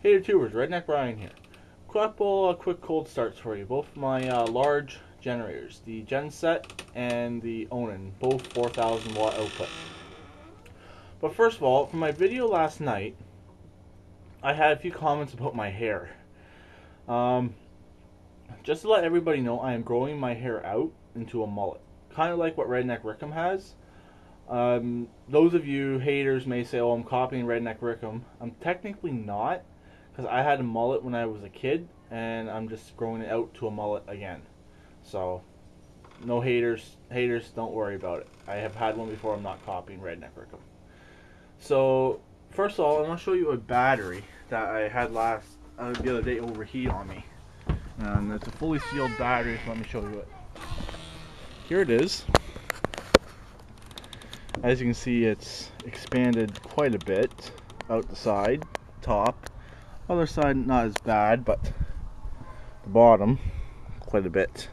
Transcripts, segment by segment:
Hey tubers, Redneck Brian here. Couple quick cold starts for you. Both my large generators, the Genset and the Onan, both 4,000 watt output. But first of all, for my video last night, I had a few comments about my hair. Just to let everybody know, I am growing my hair out into a mullet, kind of like what Redneck Rickham has. Those of you haters may say, "Oh, I'm copying Redneck Rickham." I'm technically not, because I had a mullet when I was a kid, and I'm just growing it out to a mullet again. So, no haters, don't worry about it. I have had one before. I'm not copying Redneck Rickham. So, first of all, I'm going to show you a battery that I had the other day overheat on me. And it's a fully sealed battery, so let me show you it. Here it is. As you can see, it's expanded quite a bit out the side, top. Other side not as bad, but the bottom quite a bit.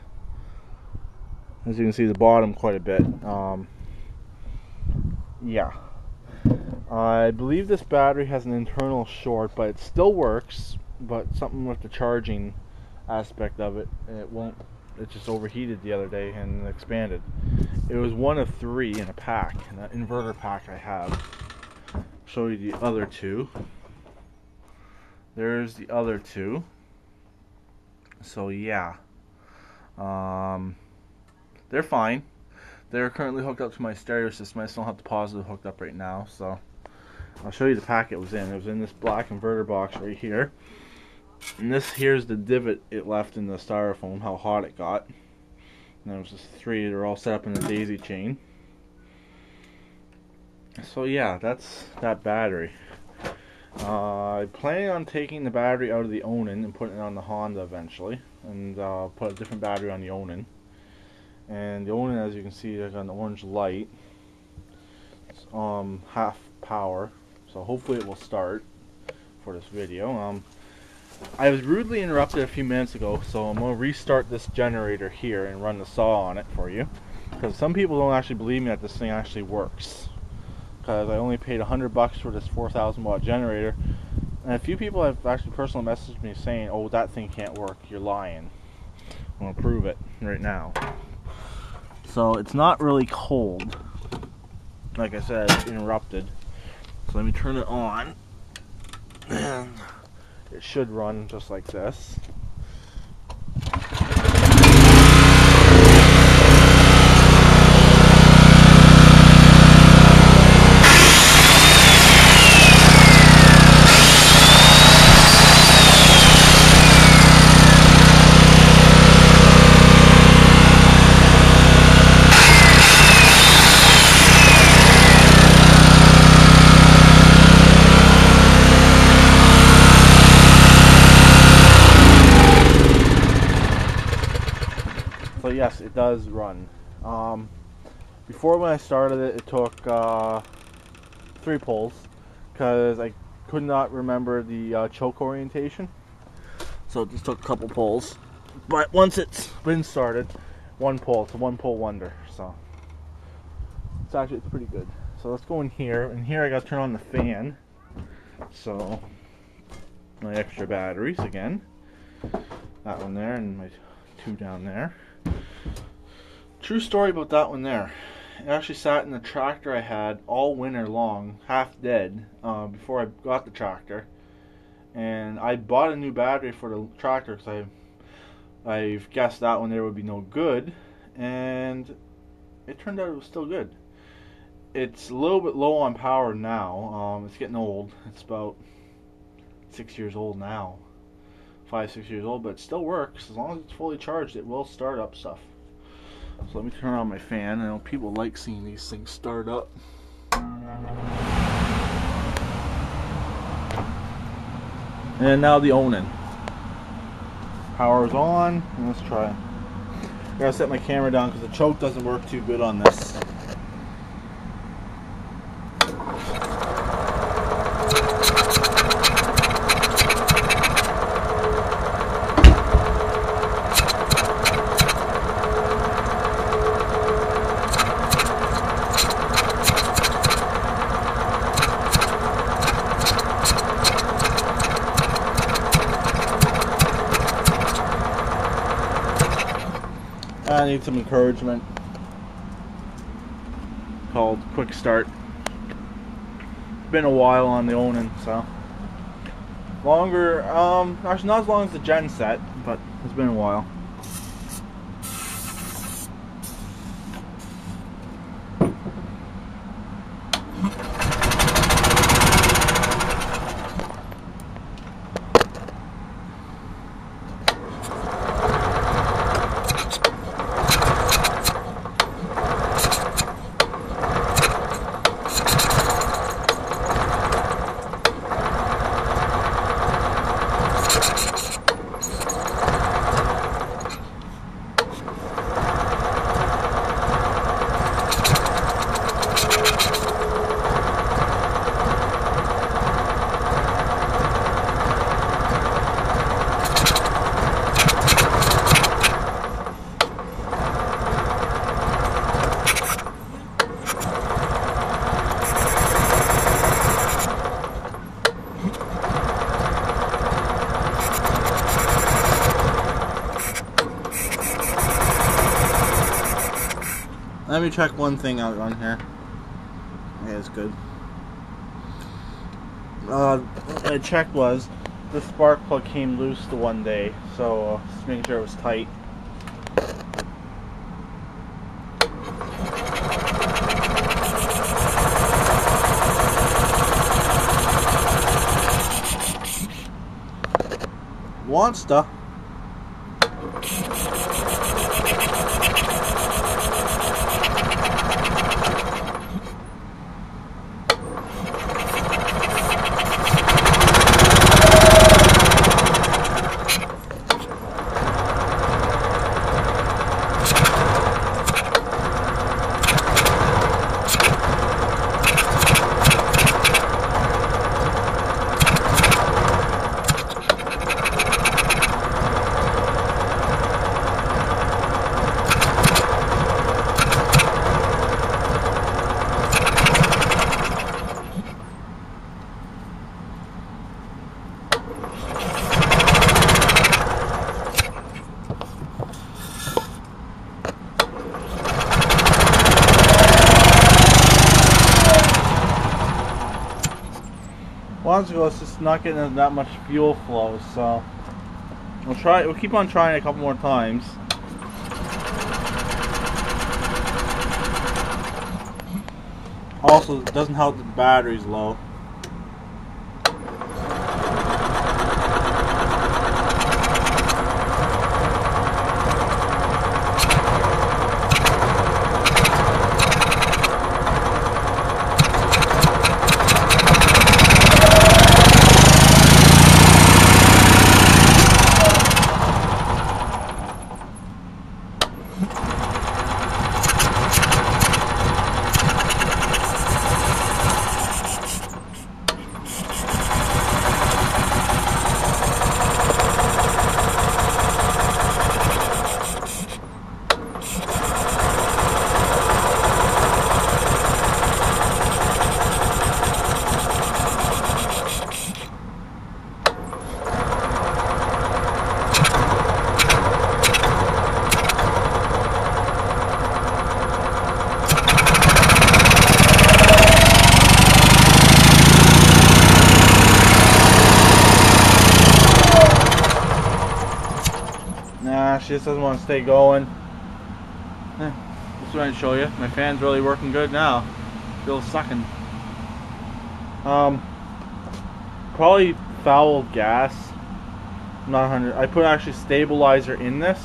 As you can see, the bottom quite a bit. Yeah. I believe this battery has an internal short, but it still works, but something with the charging aspect of it, it just overheated the other day and expanded. It was one of 3 in a pack, in that inverter pack I have. I'll show you the other 2. There's the other 2. So yeah, they're fine. They're currently hooked up to my stereo system. I just don't have the positive hooked up right now, so I'll show you the pack it was in. It was in this black inverter box right here. And this here's the divot it left in the styrofoam, how hot it got. And there was just 3. They're all set up in a daisy chain. So yeah, that's that battery. I'm planning on taking the battery out of the Onan and putting it on the Honda eventually, and put a different battery on the Onan. And the Onan, as you can see, I got an orange light. It's half power, so hopefully it will start for this video. I was rudely interrupted a few minutes ago, so I'm going to restart this generator here and run the saw on it for you, because some people don't actually believe me that this thing actually works, because I only paid $100 for this 4,000 watt generator, and a few people have actually personally messaged me saying, "Oh, that thing can't work, you're lying." I'm going to prove it right now. So it's not really cold, like I said, it's interrupted, so let me turn it on, and it should run just like this. So yes, it does run. Before, when I started it, it took 3 pulls, because I could not remember the choke orientation. So it just took a couple pulls. But once it's been started, 1 pull. It's a 1 pull wonder. So it's pretty good. So let's go in here, and here I got to turn on the fan. So my extra batteries again. That one there, and my 2 down there. True story about that one there. It actually sat in the tractor I had all winter long, half dead, before I got the tractor. And I bought a new battery for the tractor because I've guessed that one there would be no good, and it turned out it was still good. It's a little bit low on power now. It's getting old. It's about 6 years old now. 5, 6 years old, but it still works. As long as it's fully charged, it will start up stuff. So let me turn on my fan. I know people like seeing these things start up. And now the Onan. Power is on, and let's try. I gotta set my camera down because the choke doesn't work too good on this. kind of need some encouragement. Called quick start. It's been a while on the Onan, so longer. Actually, not as long as the Gen set, but it's been a while. Let me check one thing out on here. Yeah, it's good. What I checked was the spark plug came loose the one day, so just making sure it was tight. Wants to. It's just not getting that much fuel flow, so we'll keep on trying a couple more times. Also, it doesn't help that the battery's low. She just doesn't want to stay going. Just trying to show you. My fan's really working good now. Feels sucking. Probably foul gas. I'm not 100. I put actually stabilizer in this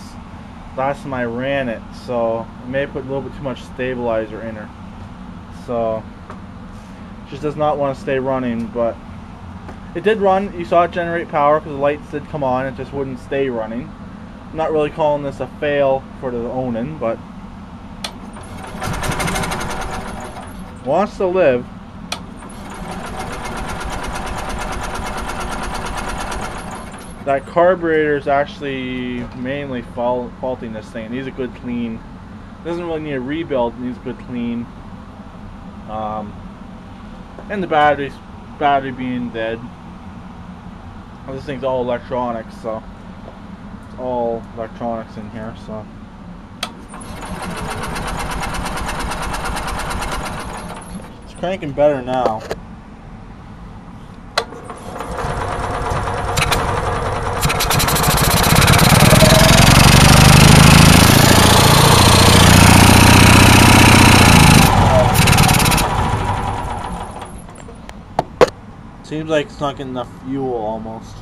last time I ran it, so I may have put a little bit too much stabilizer in her. So she just does not want to stay running, but it did run. You saw it generate power because the lights did come on. It just wouldn't stay running. I'm not really calling this a fail for the Onan, but wants to live. That carburetor is actually mainly faulting this thing. It needs a good clean. It doesn't really need a rebuild. It needs a good clean. And the battery being dead. This thing's all electronics, so it's all electronics in here. So cranking better now. Seems like it's not getting enough fuel almost.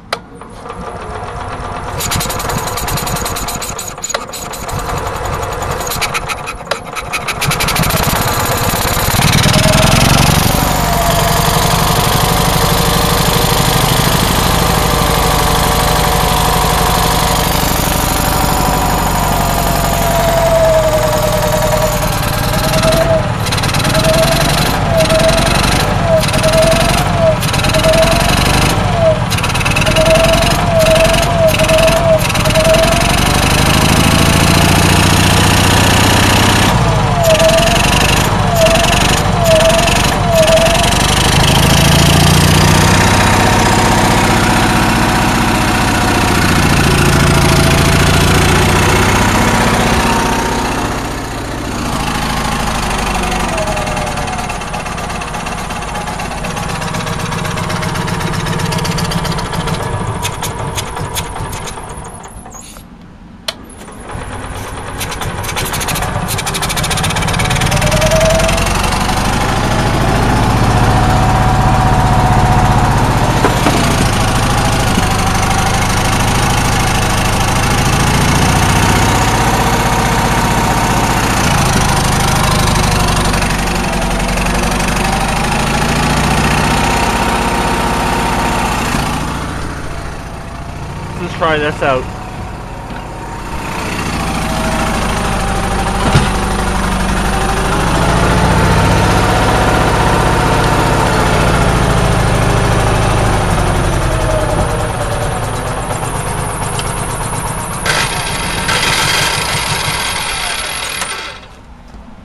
Let's try this out.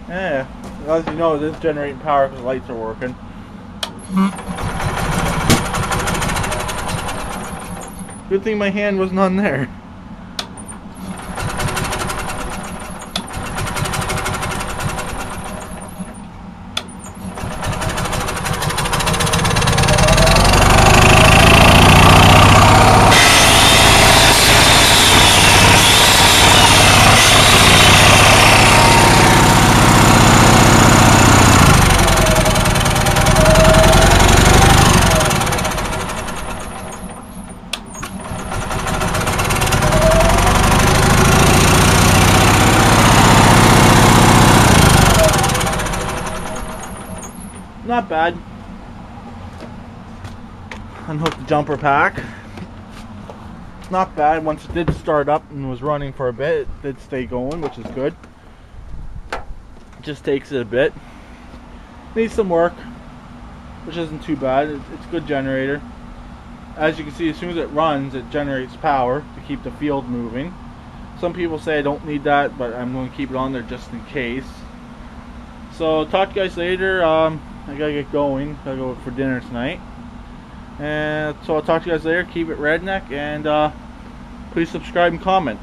Yeah, as you know, this is generating power because the lights are working. Good thing my hand wasn't on there. Not bad. Unhooked the jumper pack. Not bad. Once it did start up and was running for a bit, it did stay going, which is good. It just takes it a bit. Needs some work, which isn't too bad. It's a good generator. As you can see, as soon as it runs, it generates power to keep the field moving. Some people say I don't need that, but I'm going to keep it on there just in case. So talk to you guys later. I gotta get going. Gotta go for dinner tonight. And so I'll talk to you guys later. Keep it redneck, and please subscribe and comment.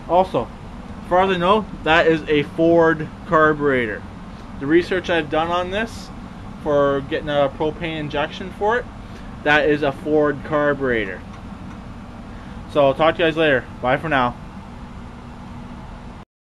Also, as far as I know, that is a Ford carburetor. The research I've done on this for getting a propane injection for it, that is a Ford carburetor. So I'll talk to you guys later. Bye for now.